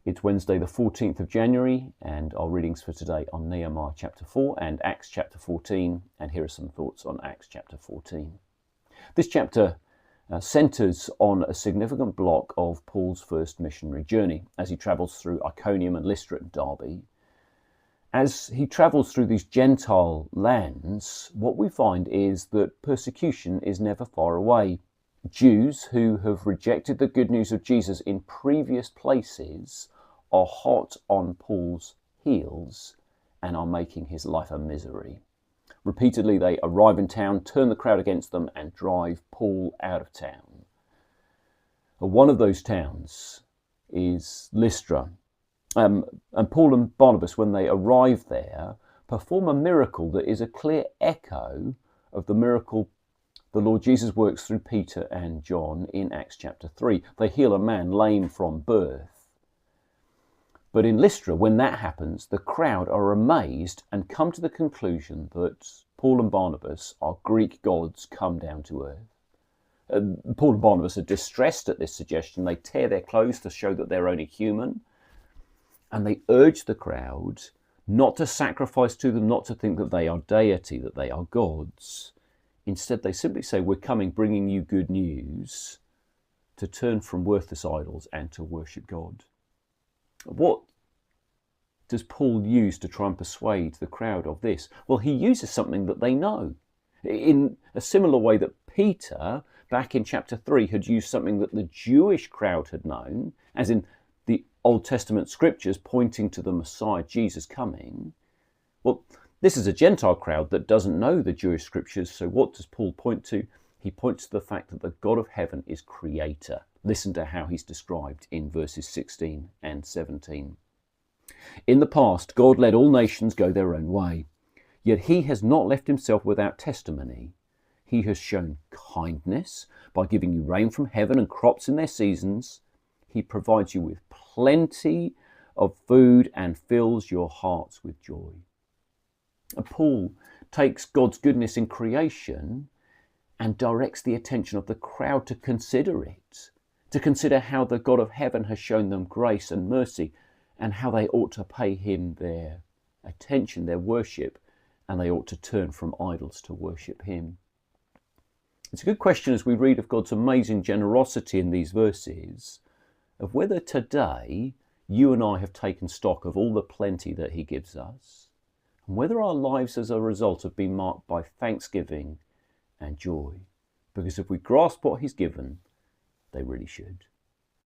It's Wednesday the 14th of January, and our readings for today are Nehemiah chapter 4 and Acts chapter 14, and here are some thoughts on Acts chapter 14. This chapter centres on a significant block of Paul's first missionary journey as he travels through Iconium and Lystra and Derbe. As he travels through these Gentile lands, what we find is that persecution is never far away. Jews who have rejected the good news of Jesus in previous places are hot on Paul's heels and are making his life a misery. Repeatedly, they arrive in town, turn the crowd against them, and drive Paul out of town. One of those towns is Lystra. And Paul and Barnabas, when they arrive there, perform a miracle that is a clear echo of the miracle the Lord Jesus works through Peter and John in Acts chapter 3. They heal a man lame from birth. But in Lystra, when that happens, the crowd are amazed and come to the conclusion that Paul and Barnabas are Greek gods come down to earth. Paul and Barnabas are distressed at this suggestion. They tear their clothes to show that they're only human. And they urge the crowd not to sacrifice to them, not to think that they are deity, that they are gods. Instead, they simply say, we're coming bringing you good news to turn from worthless idols and to worship God. What does Paul use to try and persuade the crowd of this? Well, he uses something that they know. In a similar way that Peter, back in chapter 3, had used something that the Jewish crowd had known, as in the Old Testament scriptures pointing to the Messiah, Jesus, coming. Well, this is a Gentile crowd that doesn't know the Jewish scriptures, so what does Paul point to? He points to the fact that the God of heaven is creator. Listen to how he's described in verses 16 and 17. In the past, God let all nations go their own way, yet he has not left himself without testimony. He has shown kindness by giving you rain from heaven and crops in their seasons. He provides you with plenty of food and fills your hearts with joy. And Paul takes God's goodness in creation and directs the attention of the crowd to consider it, to consider how the God of heaven has shown them grace and mercy and how they ought to pay him their attention, their worship, and they ought to turn from idols to worship him. It's a good question as we read of God's amazing generosity in these verses, of whether today you and I have taken stock of all the plenty that he gives us, and whether our lives as a result have been marked by thanksgiving and joy. Because if we grasp what he's given, they really should.